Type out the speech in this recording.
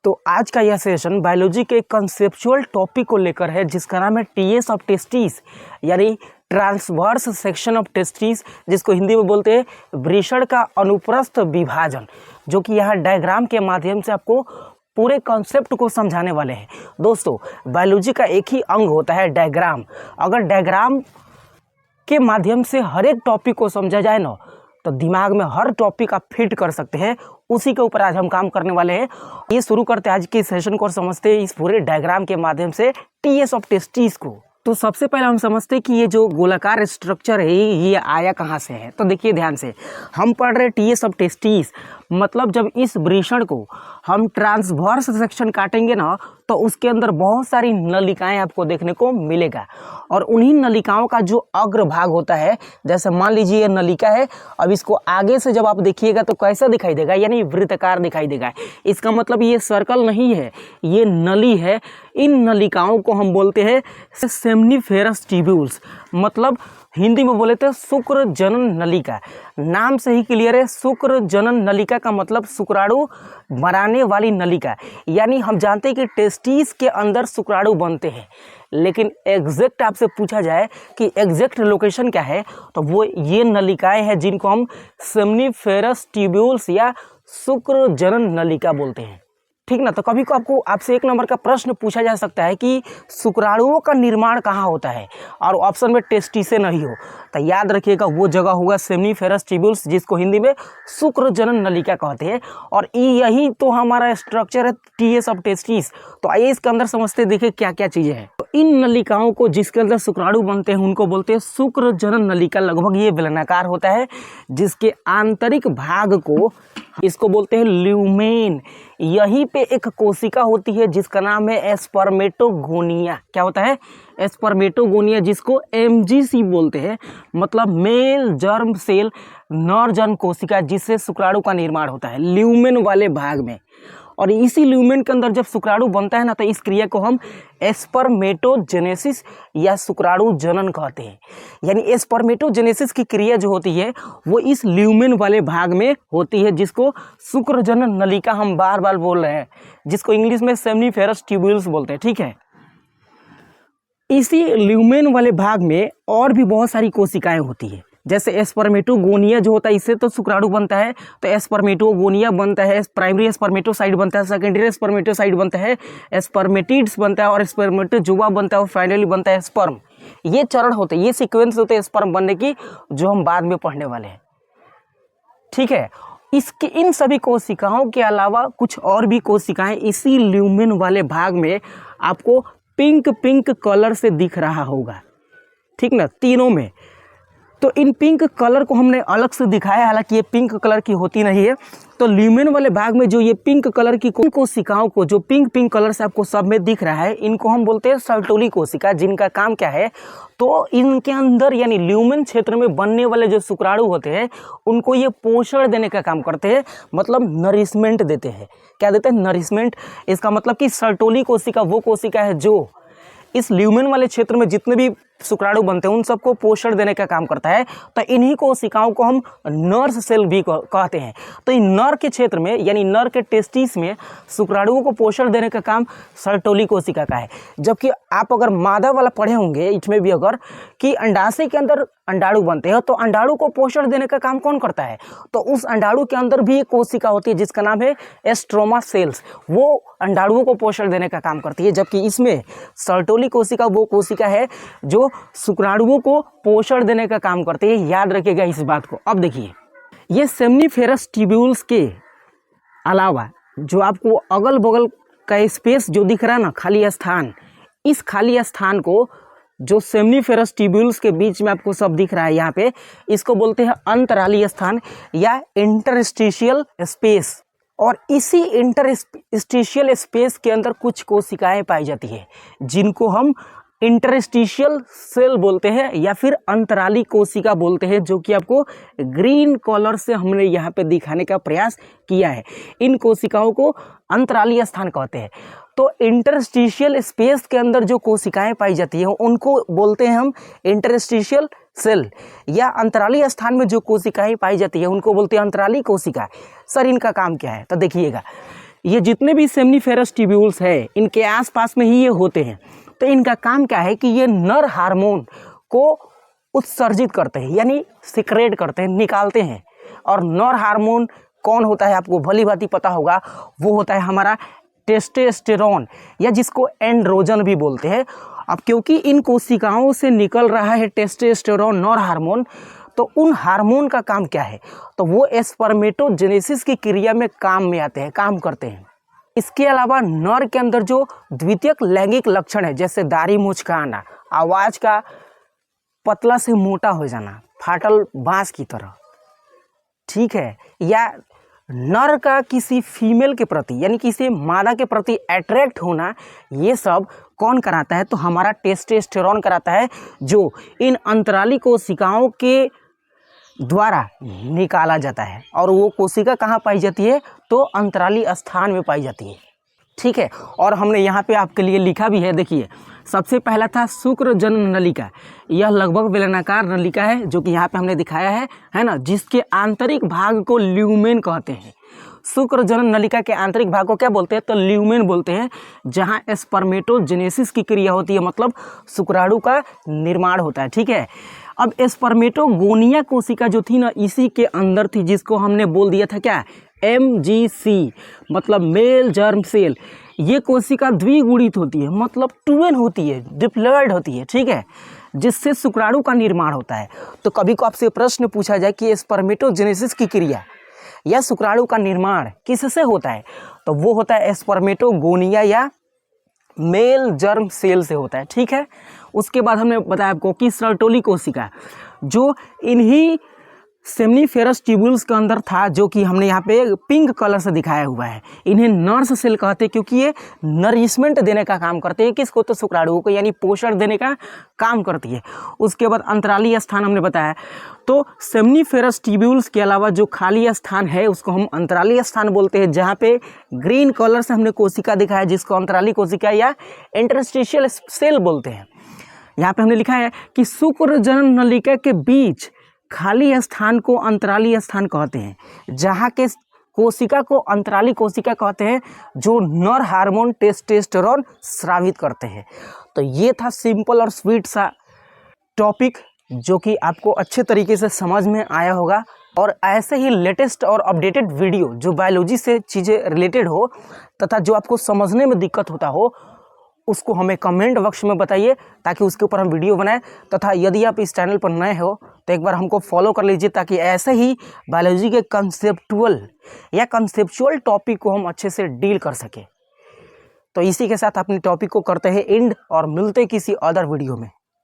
तो आज का यह सेशन बायोलॉजी के कंसेप्चुअल टॉपिक को लेकर है, जिसका नाम है टीएस ऑफ टेस्टिस, यानी ट्रांसवर्स सेक्शन ऑफ टेस्टिस, जिसको हिंदी में बोलते हैं वृषण का अनुप्रस्थ विभाजन, जो कि यहाँ डायग्राम के माध्यम से आपको पूरे कॉन्सेप्ट को समझाने वाले हैं। दोस्तों, बायोलॉजी का एक ही अंग होता है डायग्राम। अगर डायग्राम के माध्यम से हर एक टॉपिक को समझा जाए ना, तो दिमाग में हर टॉपिक आप फिट कर सकते हैं। उसी के ऊपर आज हम काम करने वाले हैं। ये शुरू करते हैं आज के सेशन को और समझते हैं इस पूरे डायग्राम के माध्यम से टीएस ऑफ टेस्टिस को। तो सबसे पहले हम समझते हैं कि ये जो गोलाकार स्ट्रक्चर है ये आया कहाँ से है। तो देखिए ध्यान से, हम पढ़ रहे टीएस ऑफ टेस्टिस, मतलब जब इस वृषण को हम ट्रांसवर्स सेक्शन काटेंगे ना, तो उसके अंदर बहुत सारी नलिकाएं आपको देखने को मिलेगा। और उन्हीं नलिकाओं का जो अग्रभाग होता है, जैसे मान लीजिए ये नलिका है, अब इसको आगे से जब आप देखिएगा तो कैसा दिखाई देगा, यानी वृत्ताकार दिखाई देगा। इसका मतलब ये सर्कल नहीं है, ये नली है। इन नलिकाओं को हम बोलते हैं सेमनीफेरस ट्यूब्यूल्स, मतलब हिंदी में बोले तो शुक्र जनन नलिका। नाम से ही क्लियर है, शुक्र जनन नलिका का मतलब शुक्राणु बनाने वाली नलिका। यानी हम जानते हैं कि टेस्टिस के अंदर शुक्राणु बनते हैं, लेकिन एग्जैक्ट आपसे पूछा जाए कि एग्जैक्ट लोकेशन क्या है, तो वो ये नलिकाएं हैं जिनको हम सेमनीफेरस ट्यूब्यूल्स या शुक्र जनन नलिका बोलते हैं। ठीक ना। तो कभी को आपसे एक नंबर का प्रश्न पूछा जा सकता है कि शुक्राणुओं का निर्माण कहाँ होता है, और ऑप्शन में टेस्टिस से नहीं हो, तो याद रखिएगा वो जगह होगा सेमनीफेरस ट्यूब्यूल्स, जिसको हिंदी में शुक्र जनन नलिका कहते हैं। और यही तो हमारा स्ट्रक्चर है टीएस ऑफ टेस्टिस। तो आइए इसके अंदर समझते, देखिए क्या क्या चीज़ें हैं। तो इन नलिकाओं को जिसके अंदर शुक्राणु बनते हैं उनको बोलते हैं शुक्र जनन नलिका। लगभग ये बेलनाकार होता है, जिसके आंतरिक भाग को इसको बोलते हैं ल्यूमेन। यहीं पे एक कोशिका होती है जिसका नाम है स्पर्मेटोगोनिया। क्या होता है? स्पर्मेटोगोनिया, जिसको एमजीसी बोलते हैं, मतलब मेल जर्म सेल नर जन्म कोशिका, जिससे शुक्राणु का निर्माण होता है ल्यूमेन वाले भाग में। और इसी ल्यूमेन के अंदर जब शुक्राणु बनता है ना, तो इस क्रिया को हम स्पर्मेटोजेनेसिस या शुक्राणु जनन कहते हैं। यानी स्पर्मेटोजेनेसिस की क्रिया जो होती है वो इस ल्यूमेन वाले भाग में होती है, जिसको शुक्र जनन नलिका हम बार बार बोल रहे हैं, जिसको इंग्लिश में सेमनीफेरस ट्यूब्यूल्स बोलते हैं। ठीक है। इसी ल्यूमेन वाले भाग में और भी बहुत सारी कोशिकाएं होती है, जैसे स्पर्मेटोगोनिया जो होता है, इससे तो शुक्राणु बनता है, तो स्पर्मेटोगोनिया बनता है, प्राइमरी स्पर्मेटोसाइट बनता है, सेकेंडरी स्पर्मेटोसाइट बनता है, स्पर्मेटिड्स बनता है, और स्पर्मेटोजुआ बनता है, और फाइनली बनता है स्पर्म। ये चरण होते हैं, ये सीक्वेंस होते हैं स्पर्म बनने की, जो हम बाद में पढ़ने वाले हैं। ठीक है। इसके इन सभी कोशिकाओं के अलावा कुछ और भी कोशिकाएं इसी ल्यूमेन वाले भाग में आपको पिंक पिंक कलर से दिख रहा होगा। ठीक ना, तीनों में। तो इन पिंक कलर को हमने अलग से दिखाया, हालांकि ये पिंक कलर की होती नहीं है। तो ल्यूमेन वाले भाग में जो ये पिंक कलर की कोशिकाओं को, जो पिंक पिंक कलर से आपको सब में दिख रहा है, इनको हम बोलते हैं सर्टोली कोशिका, जिनका काम क्या है, तो इनके अंदर यानी ल्यूमेन क्षेत्र में बनने वाले जो शुक्राणु होते हैं उनको ये पोषण देने का काम करते हैं, मतलब नरिशमेंट देते हैं। क्या देते हैं? नरिशमेंट। इसका मतलब कि सर्टोली कोशिका वो कोशिका है जो इस ल्यूमेन वाले क्षेत्र में जितने भी शुक्राणु बनते हैं उन सबको पोषण देने का काम करता है। तो इन्हीं कोशिकाओं को हम नर्स सेल भी कहते हैं। तो इन नर के क्षेत्र में, यानी नर के टेस्टिस में शुक्राणुओं को पोषण देने का काम सर्टोली कोशिका का है। जबकि आप अगर मादा वाला पढ़े होंगे, इसमें भी अगर कि अंडाशय के अंदर अंडाणु बनते हैं, तो अंडाणु को पोषण देने का काम कौन करता है? तो उस अंडाणु के अंदर भी एक कोशिका होती है जिसका नाम है एस्ट्रोमा सेल्स, वो अंडाणुओं को पोषण देने का काम करती है। जबकि इसमें सर्टोली कोशिका वो कोशिका है जो शुक्राणुओं को पोषण देने का काम करते हैं। याद रखिएगा इस बात को। अब देखिए, ये सेमनीफेरस ट्यूब्यूल्स के अलावा जो आपको अगल बगल का स्पेस जो दिख रहा है ना, खाली स्थान, इस खाली स्थान को जो सेमनीफेरस ट्यूब्यूल्स के बीच में आपको सब दिख रहा है यहाँ पे, इसको बोलते हैं अंतराली स्थान या इंटरस्टिशियल स्पेस। और इसी इंटरस्टिशियल स्पेस के अंदर कुछ कोशिकाएं पाई जाती है जिनको हम इंटरस्टिशियल सेल बोलते हैं या फिर अंतराली कोशिका बोलते हैं, जो कि आपको ग्रीन कलर से हमने यहाँ पे दिखाने का प्रयास किया है। इन कोशिकाओं को अंतराली स्थान कहते हैं। तो इंटरस्टिशियल स्पेस के अंदर जो कोशिकाएं पाई जाती हैं उनको बोलते हैं हम इंटरस्टिशियल सेल, या अंतराली स्थान में जो कोशिकाएं पाई जाती है उनको बोलते हैं अंतराली कोशिका। सर इनका काम क्या है? तो देखिएगा, ये जितने भी सेमनीफेरस ट्यूब्यूल्स है इनके आसपास में ही ये होते हैं। तो इनका काम क्या है कि ये नर हार्मोन को उत्सर्जित करते हैं, यानी सिक्रेट करते हैं, निकालते हैं। और नर हार्मोन कौन होता है आपको भली भांति पता होगा, वो होता है हमारा टेस्टोस्टेरोन, या जिसको एंड्रोजन भी बोलते हैं। अब क्योंकि इन कोशिकाओं से निकल रहा है टेस्टोस्टेरोन नर हार्मोन, तो उन हार्मोन का काम क्या है, तो वो स्पर्मेटोजेनेसिस की क्रिया में काम में आते हैं, काम करते हैं। इसके अलावा नर के अंदर जो द्वितीयक लैंगिक लक्षण है, जैसे दाढ़ी मूंछ का आना, आवाज का पतला से मोटा हो जाना, फाटल बांस की तरह, ठीक है, या नर का किसी फीमेल के प्रति यानी किसी मादा के प्रति अट्रैक्ट होना, ये सब कौन कराता है, तो हमारा टेस्टोस्टेरोन कराता है, जो इन अंतराली कोशिकाओं के द्वारा निकाला जाता है। और वो कोशिका कहाँ पाई जाती है, तो अंतराली स्थान में पाई जाती है, ठीक है। और हमने यहाँ पे आपके लिए लिखा भी है, देखिए सबसे पहला था शुक्र जनन नलिका। यह लगभग बेलनाकार नलिका है, जो कि यहाँ पे हमने दिखाया है ना, जिसके आंतरिक भाग को ल्यूमेन कहते हैं। शुक्र जनन नलिका के आंतरिक भाग को क्या बोलते हैं, तो ल्यूमेन बोलते हैं, जहाँ स्पर्मेटोजेनेसिस की क्रिया होती है, मतलब शुक्राणु का निर्माण होता है, ठीक है। अब स्पर्मेटोगोनिया कोशिका जो थी ना, इसी के अंदर थी, जिसको हमने बोल दिया था क्या, MGC, मतलब मेल जर्म सेल। ये कोशिका द्विगुणित होती है, मतलब टूएन होती है, डिप्लॉयड होती है, ठीक है, जिससे शुक्राणु का निर्माण होता है। तो कभी को आपसे प्रश्न पूछा जाए कि स्पर्मेटोजेनेसिस की क्रिया या शुक्राणु का निर्माण किससे होता है, तो वो होता है स्पर्मेटोगोनिया या मेल जर्म सेल से होता है, ठीक है। उसके बाद हमने बताया आपको कि सर्टोली कोशिका, जो इन्हीं सेमनीफेरस ट्यूब्यूल्स के अंदर था, जो कि हमने यहाँ पे पिंक कलर से दिखाया हुआ है। इन्हें नर्स सेल कहते हैं, क्योंकि ये नरिशमेंट देने का काम करते हैं, किसको, तो शुक्राणुओं को, यानी पोषण देने का काम करती है। उसके बाद अंतराली स्थान हमने बताया, तो सेमनीफेरस ट्यूब्यूल्स के अलावा जो खाली स्थान है उसको हम अंतराली स्थान बोलते हैं, जहाँ पे ग्रीन कलर से हमने कोशिका दिखाया, जिसको अंतराली कोशिका या इंटरस्टिशियल सेल बोलते हैं। यहाँ पे हमने लिखा है कि शुक्र जनन नलिका के बीच खाली स्थान को अंतराली स्थान कहते हैं, जहाँ के कोशिका को अंतराली कोशिका कहते हैं, जो नर हार्मोन टेस्टोस्टेरोन स्रावित करते हैं। तो ये था सिंपल और स्वीट सा टॉपिक, जो कि आपको अच्छे तरीके से समझ में आया होगा। और ऐसे ही लेटेस्ट और अपडेटेड वीडियो जो बायोलॉजी से चीज़ें रिलेटेड हो तथा जो आपको समझने में दिक्कत होता हो, उसको हमें कमेंट बॉक्स में बताइए, ताकि उसके ऊपर हम वीडियो बनाएं। तथा यदि आप इस चैनल पर नए हो तो एक बार हमको फॉलो कर लीजिए, ताकि ऐसे ही बायोलॉजी के कंसेप्चुअल टॉपिक को हम अच्छे से डील कर सकें। तो इसी के साथ अपने टॉपिक को करते हैं एंड, और मिलते किसी अदर वीडियो में।